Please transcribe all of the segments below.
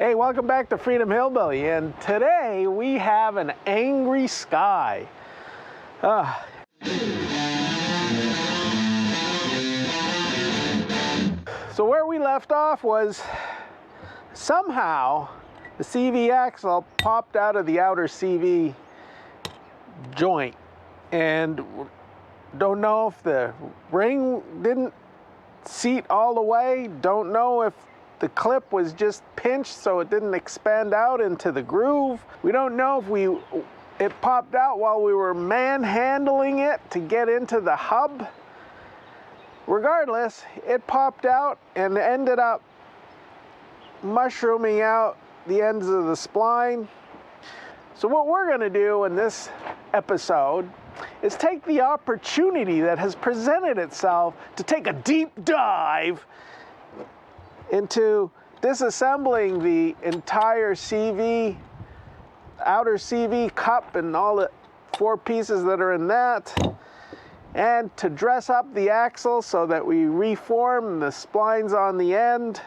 Hey, welcome back to Freedom Hillbilly, and today we have an angry sky. So where we left off was somehow the CV axle popped out of the outer CV joint, and don't know if the ring didn't seat all the way, don't know if the clip was just pinched so it didn't expand out into the groove. We don't know if it popped out while we were manhandling it to get into the hub. Regardless, it popped out and ended up mushrooming out the ends of the spline. So what we're going to do in this episode is take the opportunity that has presented itself to take a deep dive into disassembling the entire CV, outer CV cup and all the 4 pieces that are in that, and to dress up the axle so that we reform the splines on the end,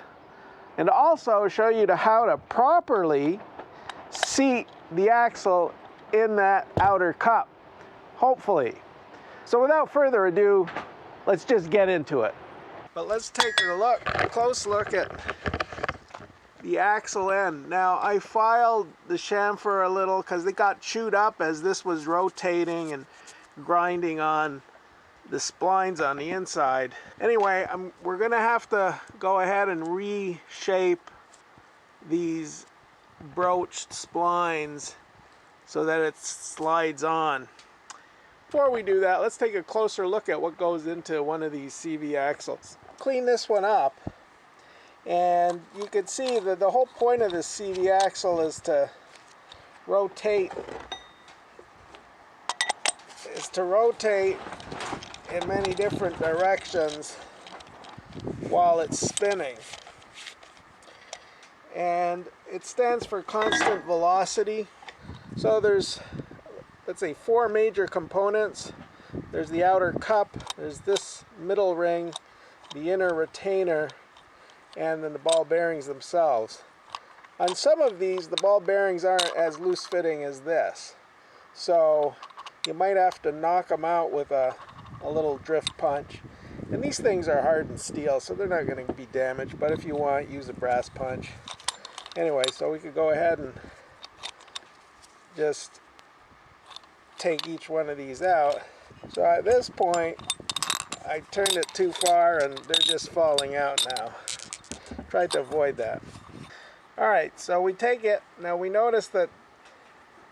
and also show you how to properly seat the axle in that outer cup, hopefully. So without further ado, let's just get into it. But let's take a close look at the axle end. Now, I filed the chamfer a little because it got chewed up as this was rotating and grinding on the splines on the inside. Anyway, we're going to have to go ahead and reshape these broached splines so that it slides on. Before we do that, let's take a closer look at what goes into one of these CV axles. Clean this one up, and you can see that the whole point of this CV axle is to rotate in many different directions while it's spinning. And it stands for constant velocity. So there's, let's say, 4 major components. There's the outer cup, there's this middle ring, the inner retainer, and then the ball bearings themselves. On some of these, the ball bearings aren't as loose fitting as this. So you might have to knock them out with a little drift punch. And these things are hardened steel, so they're not going to be damaged, but if you want, use a brass punch. Anyway, so we could go ahead and just take each one of these out. So at this point, I turned it too far and they're just falling out now. Tried to avoid that. Alright, so we take it. Now we notice that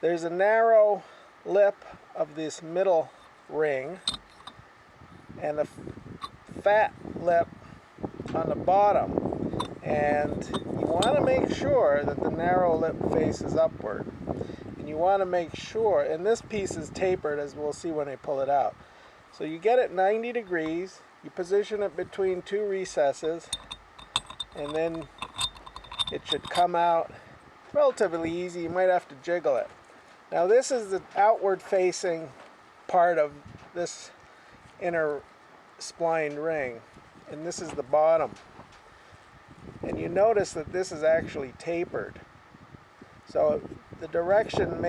there's a narrow lip of this middle ring and a fat lip on the bottom. And you want to make sure that the narrow lip faces upward. And you want to make sure, and this piece is tapered, as we'll see when I pull it out. So you get it 90 degrees, you position it between 2 recesses, and then it should come out relatively easy. You might have to jiggle it. Now this is the outward facing part of this inner spline ring, and this is the bottom. And you notice that this is actually tapered. So the direction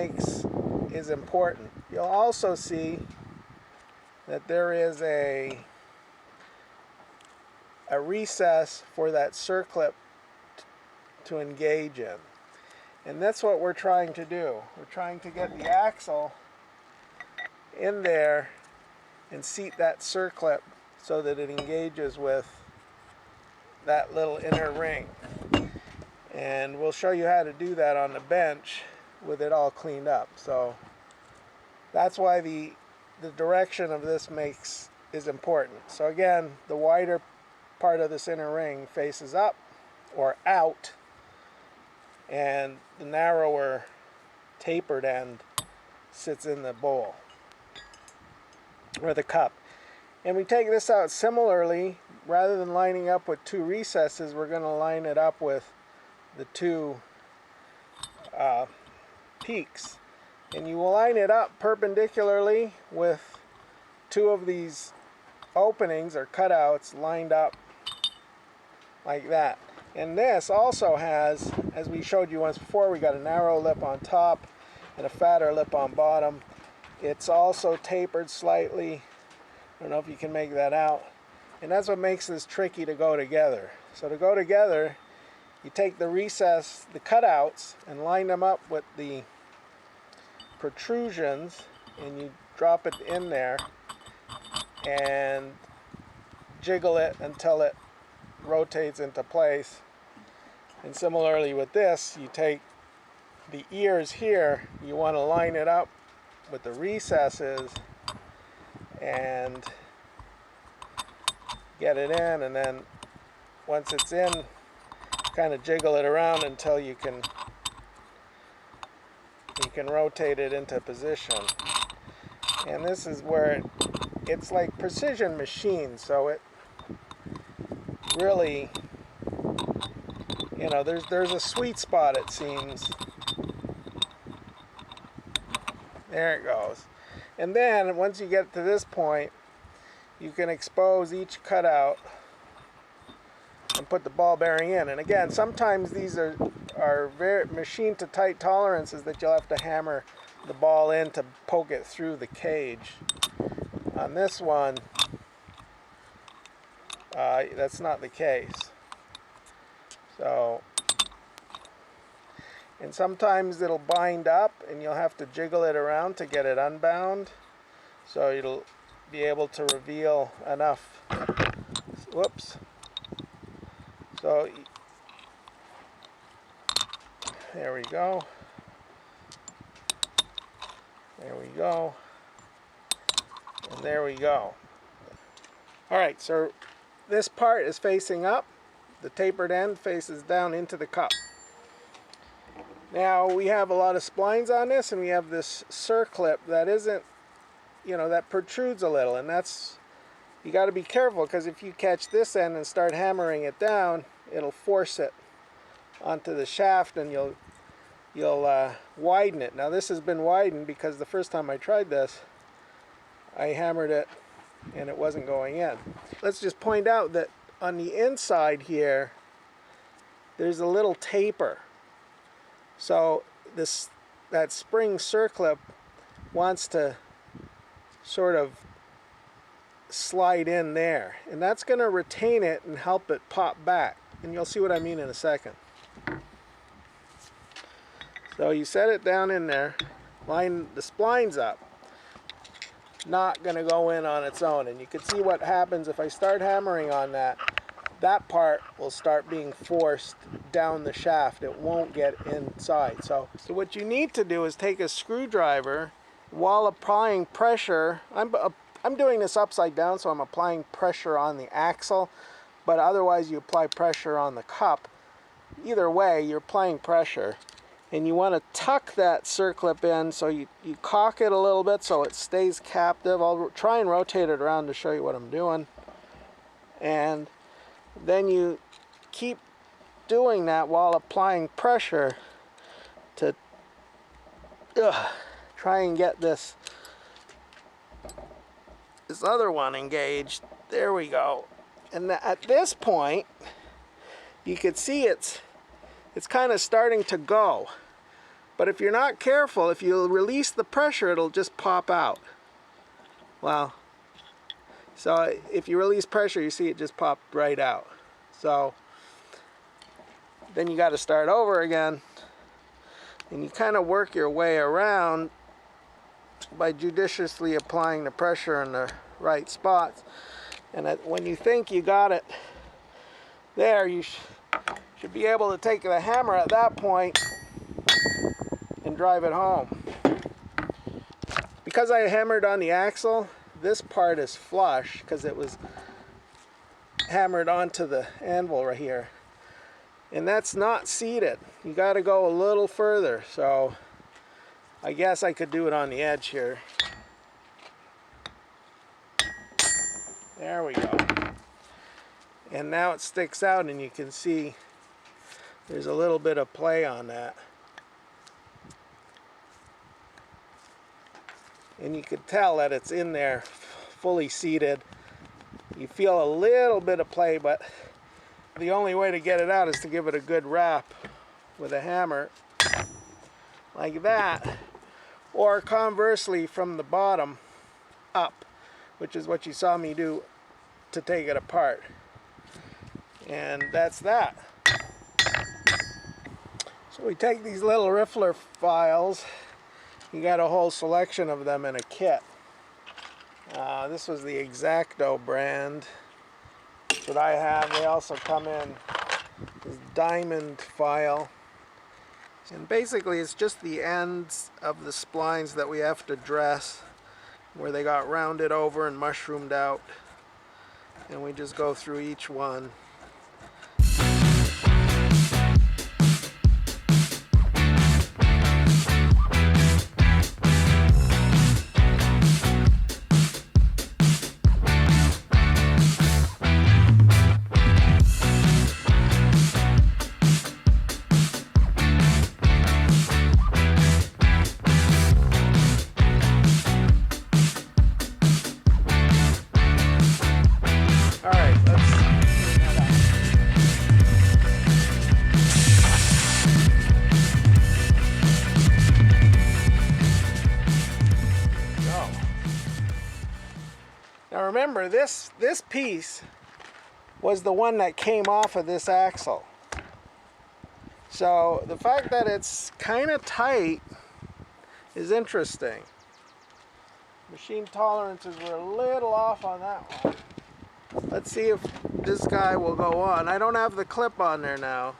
is important. You'll also see that there is a recess for that circlip to engage in. And that's what we're trying to do. We're trying to get the axle in there and seat that circlip so that it engages with that little inner ring. And we'll show you how to do that on the bench with it all cleaned up. So that's why the direction of this is important. So again, the wider part of this inner ring faces up or out, and the narrower tapered end sits in the bowl or the cup. And we take this out similarly. Rather than lining up with 2 recesses, we're going to line it up with the 2 peaks. And you will line it up perpendicularly with 2 of these openings or cutouts lined up like that. And this also has, as we showed you once before, we got a narrow lip on top and a fatter lip on bottom. It's also tapered slightly. I don't know if you can make that out. And that's what makes this tricky to go together. So to go together, you take the cutouts, and line them up with the protrusions, and you drop it in there and jiggle it until it rotates into place. And similarly with this, you take the ears here, you want to line it up with the recesses and get it in, and then once it's in, kind of jiggle it around until you can rotate it into position. And this is where it's like precision machine, so it really, you know, there's a sweet spot, it seems. There it goes. And then once you get to this point, you can expose each cutout and put the ball bearing in. And again, sometimes these are very machine to tight tolerances that you'll have to hammer the ball in to poke it through the cage. On this one, that's not the case. So, and sometimes it'll bind up and you'll have to jiggle it around to get it unbound. So it'll be able to reveal enough. Whoops. So there we go. There we go. And there we go. Alright, so this part is facing up. The tapered end faces down into the cup. Now we have a lot of splines on this, and we have this circlip that isn't, you know, that protrudes a little, and that's, you got to be careful, because if you catch this end and start hammering it down, it'll force it onto the shaft, and you'll widen it. Now this has been widened because the first time I tried this, I hammered it and it wasn't going in. Let's just point out that on the inside here, there's a little taper. So that spring circlip wants to sort of slide in there, and that's going to retain it and help it pop back, and you'll see what I mean in a second. So you set it down in there, line the splines up, not going to go in on its own, and you can see what happens if I start hammering on that. That part will start being forced down the shaft. It won't get inside. So what you need to do is take a screwdriver while applying pressure. I'm doing this upside down, so I'm applying pressure on the axle, but otherwise you apply pressure on the cup. Either way, you're applying pressure. And you want to tuck that circlip in, so you cock it a little bit so it stays captive. I'll try and rotate it around to show you what I'm doing. And then you keep doing that while applying pressure to try and get this other one engaged. There we go. And at this point, you can see it's kind of starting to go. But if you're not careful, if you release the pressure, it'll just pop out. Well, so if you release pressure, you see it just pop right out. So then you got to start over again, and you kind of work your way around by judiciously applying the pressure in the right spots. And when you think you got it there, you should be able to take the hammer at that point and drive it home. Because I hammered on the axle, this part is flush because it was hammered onto the anvil right here. And that's not seated. You got to go a little further. So I guess I could do it on the edge here. There we go. And now it sticks out, and you can see there's a little bit of play on that. And you could tell that it's in there fully seated. You feel a little bit of play, but The only way to get it out is to give it a good rap with a hammer, like that, or conversely from the bottom up, which is what you saw me do to take it apart. And that's that. So we take these little riffler files. You got a whole selection of them in a kit. This was the X-Acto brand that I have. They also come in this diamond file. And basically it's just the ends of the splines that we have to dress, where they got rounded over and mushroomed out. And we just go through each one. Now remember, this piece was the one that came off of this axle. So the fact that it's kind of tight is interesting. Machine tolerances were a little off on that one. Let's see if this guy will go on. I don't have the clip on there now.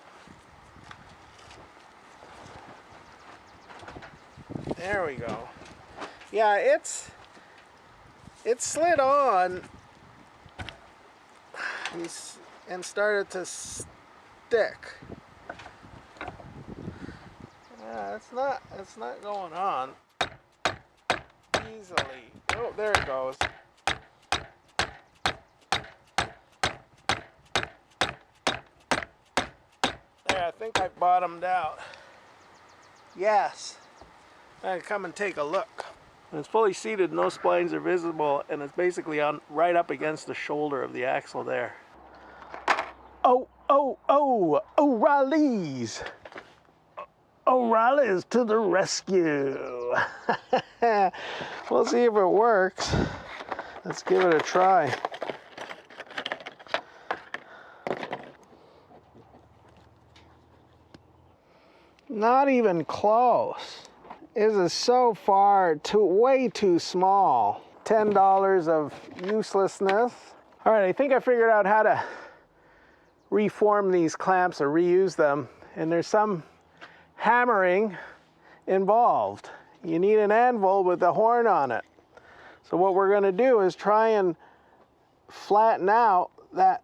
There we go. Yeah, it slid on and started to stick. Yeah, it's not going on easily. Oh, there it goes. There, I think I bottomed out. Yes. I come and take a look. When it's fully seated, no splines are visible, and it's basically on right up against the shoulder of the axle there. Oh, O'Reilly's! O'Reilly's to the rescue! We'll see if it works. Let's give it a try. Not even close. This is so far way too small. $10 of uselessness. All right, I think I figured out how to reform these clamps or reuse them, and there's some hammering involved. You need an anvil with a horn on it. So what we're going to do is try and flatten out that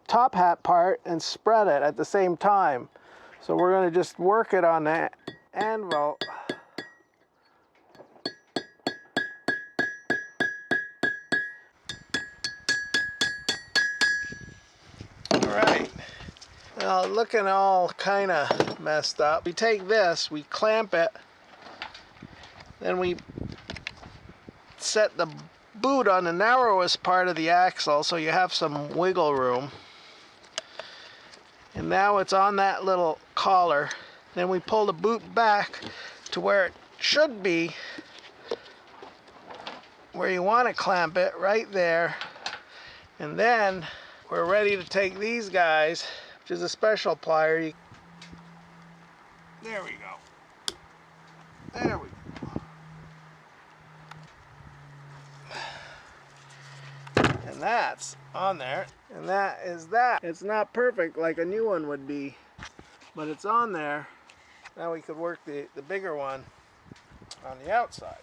top hat part and spread it at the same time. So we're going to just work it on that anvil. Alright, now looking all kind of messed up. We take this, we clamp it, then we set the boot on the narrowest part of the axle so you have some wiggle room. And now it's on that little collar. Then we pull the boot back to where it should be, where you want to clamp it, right there. And then we're ready to take these guys, which is a special plier. There we go. There we go. And that's on there. And that is that. It's not perfect like a new one would be, but it's on there. Now we could work the bigger one on the outside.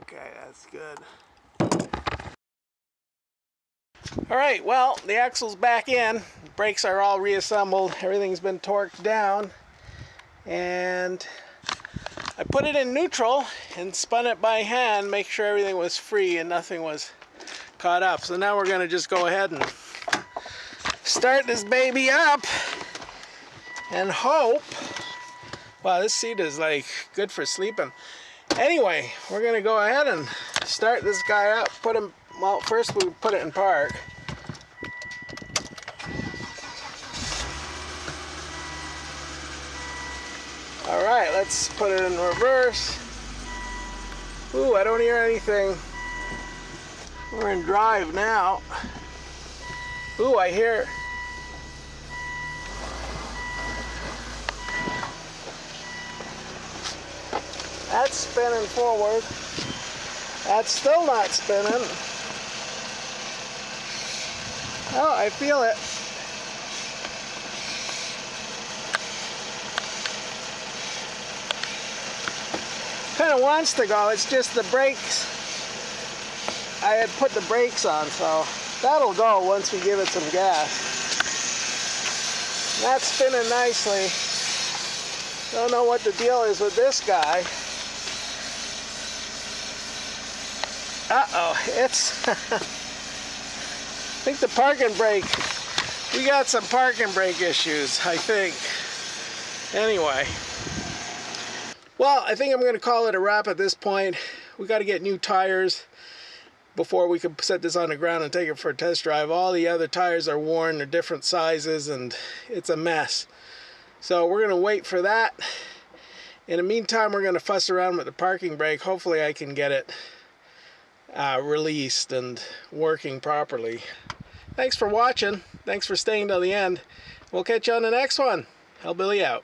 Okay, that's good. All right, well, the axle's back in. The brakes are all reassembled. Everything's been torqued down. And I put it in neutral and spun it by hand, make sure everything was free and nothing was caught up. So now we're going to just go ahead and start this baby up and hope. Wow, this seat is like good for sleeping. Anyway, we're gonna go ahead and start this guy up. Put him, well, first we put it in park. All right, let's put it in reverse. Ooh, I don't hear anything. We're in drive now. Ooh, I hear. That's spinning forward. That's still not spinning. Oh, I feel it. Kind of wants to go, it's just the brakes. I had put the brakes on, so that'll go once we give it some gas. That's spinning nicely. Don't know what the deal is with this guy. Uh-oh, it's... I think the parking brake, we got some parking brake issues, I think. Anyway. Well, I think I'm going to call it a wrap at this point. We got to get new tires before we can set this on the ground and take it for a test drive. All the other tires are worn, they're different sizes, and it's a mess. So we're going to wait for that. In the meantime, we're going to fuss around with the parking brake. Hopefully I can get it released and working properly. Thanks for watching. Thanks for staying till the end. We'll catch you on the next one. Hellbilly out.